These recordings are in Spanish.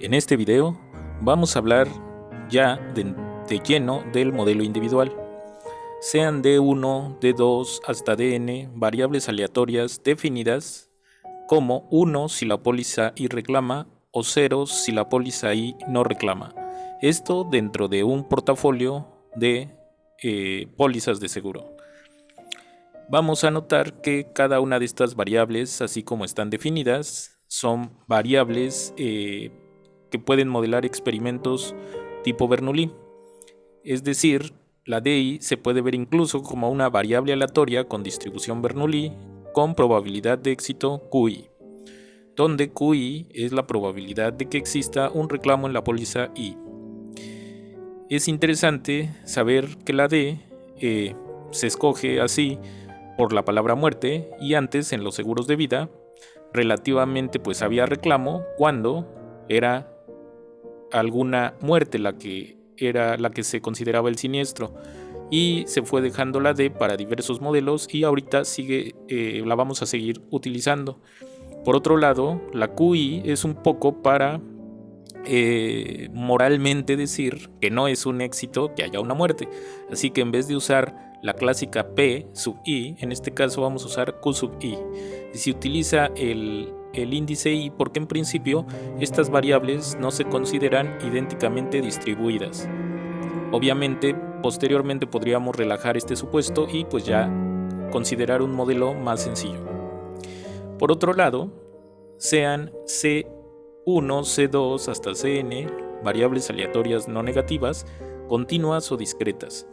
En este video vamos a hablar ya de lleno del modelo individual. Sean D1, D2 hasta Dn variables aleatorias definidas como 1 si la póliza I reclama o 0 si la póliza I no reclama. Esto dentro de un portafolio de pólizas de seguro. Vamos a notar que cada una de estas variables, así como están definidas, son variables que pueden modelar experimentos tipo Bernoulli. Es decir, la DI se puede ver incluso como una variable aleatoria con distribución Bernoulli con probabilidad de éxito QI, donde QI es la probabilidad de que exista un reclamo en la póliza I. Es interesante saber que la D se escoge así por la palabra muerte, y antes en los seguros de vida relativamente pues había reclamo cuando era alguna muerte la que se consideraba el siniestro, y se fue dejando la D para diversos modelos y ahorita la vamos a seguir utilizando. Por otro lado, la QI es un poco para moralmente decir que no es un éxito que haya una muerte, así que en vez de usar la clásica P sub I, en este caso vamos a usar Q sub I. Y se utiliza el índice I porque en principio estas variables no se consideran idénticamente distribuidas. Obviamente, posteriormente podríamos relajar este supuesto y pues ya considerar un modelo más sencillo. Por otro lado, sean C1, C2 hasta Cn, variables aleatorias no negativas, continuas o discretas.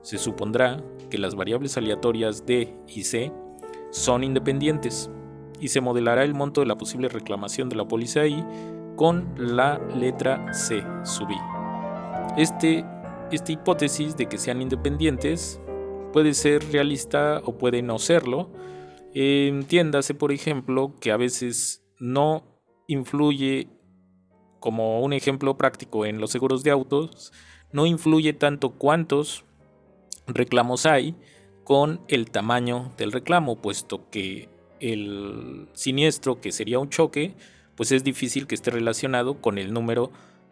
Se supondrá que las variables aleatorias D y C son independientes y se modelará el monto de la posible reclamación de la póliza I con la letra C sub I. Esta hipótesis de que sean independientes puede ser realista o puede no serlo. Entiéndase, por ejemplo, que a veces no influye, como un ejemplo práctico en los seguros de autos, no influye tanto cuántos reclamos hay con el tamaño del reclamo, puesto que el siniestro, que sería un choque, pues es difícil que esté relacionado con el número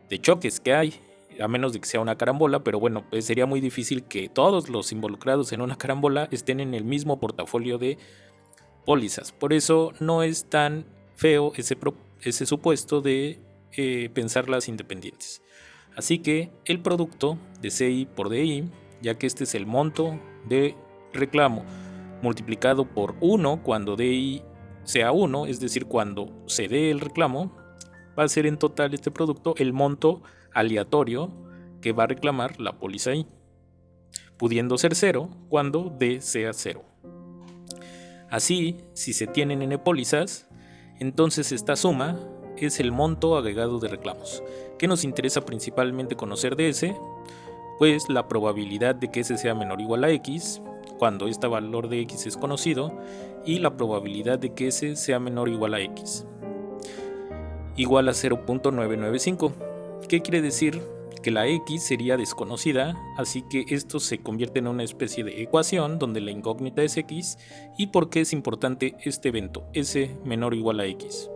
de choques que hay, a menos de que sea una carambola, pero bueno, pues sería muy difícil que todos los involucrados en una carambola estén en el mismo portafolio de pólizas. Por eso no es tan feo ese supuesto de pensarlas independientes. Así que el producto de CI por DI, ya que este es el monto de reclamo multiplicado por 1 cuando DI sea 1, es decir, cuando se dé el reclamo, va a ser en total este producto el monto aleatorio que va a reclamar la póliza I, pudiendo ser 0 cuando D sea 0. Así, si se tienen n pólizas, entonces esta suma es el monto agregado de reclamos. ¿Qué nos interesa principalmente conocer de S? Pues la probabilidad de que S sea menor o igual a X, cuando este valor de X es conocido, y la probabilidad de que S sea menor o igual a X, igual a 0.995. ¿Qué quiere decir? Que la X sería desconocida, así que esto se convierte en una especie de ecuación donde la incógnita es X. ¿Y por qué es importante este evento, S menor o igual a X?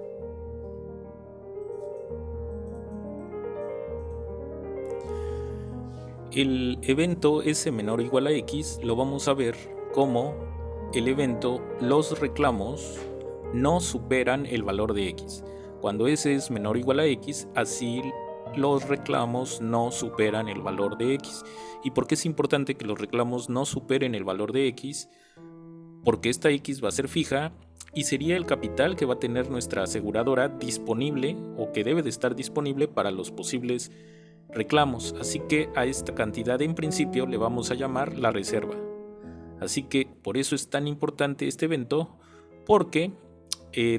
El evento S menor o igual a X lo vamos a ver como el evento los reclamos no superan el valor de X. Cuando S es menor o igual a X, así los reclamos no superan el valor de X. ¿Y por qué es importante que los reclamos no superen el valor de X? Porque esta X va a ser fija y sería el capital que va a tener nuestra aseguradora disponible, o que debe de estar disponible para los posibles reclamos. Así que a esta cantidad en principio le vamos a llamar la reserva. Así que por eso es tan importante este evento, porque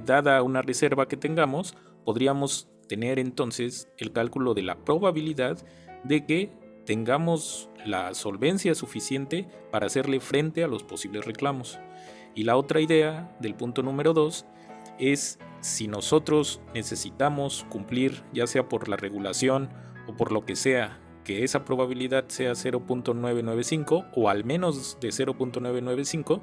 dada una reserva que tengamos, podríamos tener entonces el cálculo de la probabilidad de que tengamos la solvencia suficiente para hacerle frente a los posibles reclamos. Y la otra idea del punto número 2 es, si nosotros necesitamos cumplir, ya sea por la regulación o por lo que sea, que esa probabilidad sea 0.995 o al menos de 0.995,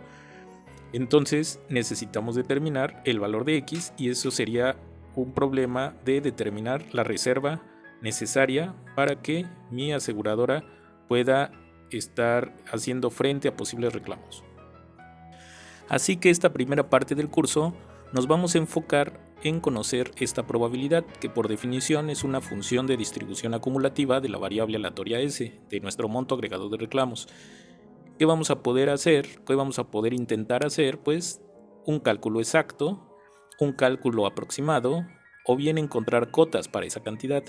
entonces necesitamos determinar el valor de X, y eso sería un problema de determinar la reserva necesaria para que mi aseguradora pueda estar haciendo frente a posibles reclamos. Así que esta primera parte del curso nos vamos a enfocar en conocer esta probabilidad, que por definición es una función de distribución acumulativa de la variable aleatoria S, de nuestro monto agregado de reclamos. ¿Qué vamos a poder hacer? ¿Qué vamos a poder intentar hacer? Pues un cálculo exacto, un cálculo aproximado, o bien encontrar cotas para esa cantidad.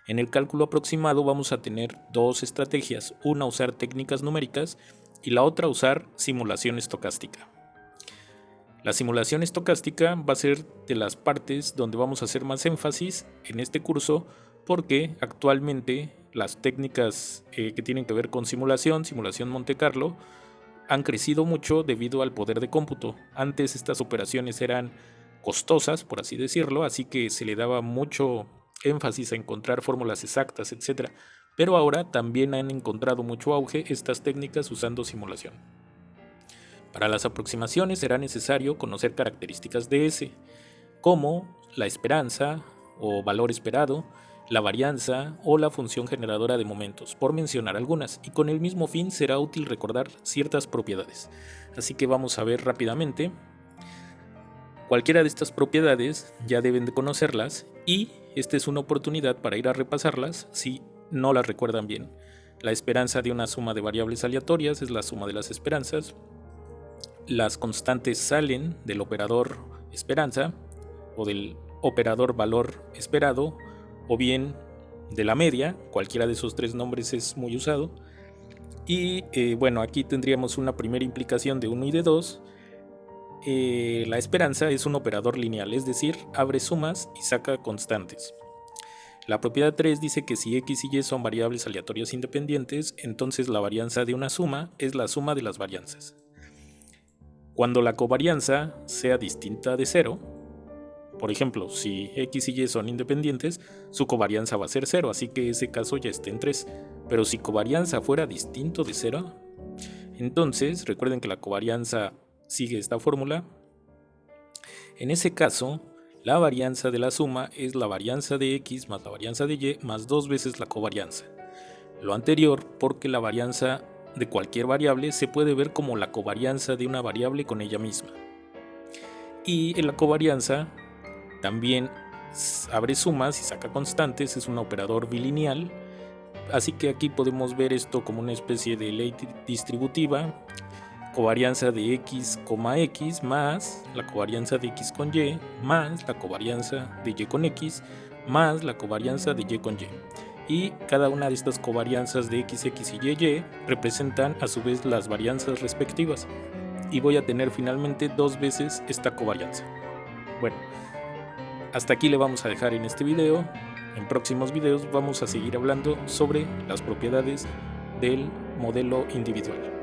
En el cálculo aproximado vamos a tener dos estrategias, una usar técnicas numéricas y la otra usar simulación estocástica. La simulación estocástica va a ser de las partes donde vamos a hacer más énfasis en este curso, porque actualmente las técnicas que tienen que ver con simulación Monte Carlo, han crecido mucho debido al poder de cómputo. Antes estas operaciones eran costosas, por así decirlo, así que se le daba mucho énfasis a encontrar fórmulas exactas, etc. Pero ahora también han encontrado mucho auge estas técnicas usando simulación. Para las aproximaciones será necesario conocer características de S, como la esperanza o valor esperado, la varianza o la función generadora de momentos, por mencionar algunas, y con el mismo fin será útil recordar ciertas propiedades. Así que vamos a ver rápidamente. Cualquiera de estas propiedades ya deben de conocerlas, y esta es una oportunidad para ir a repasarlas si no las recuerdan bien. La esperanza de una suma de variables aleatorias es la suma de las esperanzas. Las constantes salen del operador esperanza o del operador valor esperado, o bien de la media. Cualquiera de esos tres nombres es muy usado. Y bueno, aquí tendríamos una primera implicación de 1 y de 2. La esperanza es un operador lineal, es decir, abre sumas y saca constantes. La propiedad 3 dice que si x y y son variables aleatorias independientes, entonces la varianza de una suma es la suma de las varianzas. Cuando la covarianza sea distinta de 0, por ejemplo, si x y y son independientes, su covarianza va a ser 0, así que ese caso ya está en 3. Pero si covarianza fuera distinto de 0, entonces recuerden que la covarianza sigue esta fórmula. En ese caso, la varianza de la suma es la varianza de x más la varianza de y más 2 veces la covarianza. Lo anterior porque la varianza de cualquier variable se puede ver como la covarianza de una variable con ella misma. Y en la covarianza también abre sumas y saca constantes, es un operador bilineal, así que aquí podemos ver esto como una especie de ley distributiva. Covarianza de x, x más la covarianza de x con y más la covarianza de y con x más la covarianza de y con y. Y cada una de estas covarianzas de x y y representan a su vez las varianzas respectivas, y voy a tener finalmente 2 veces esta covarianza. Bueno, hasta aquí le vamos a dejar en este video. En próximos videos vamos a seguir hablando sobre las propiedades del modelo individual.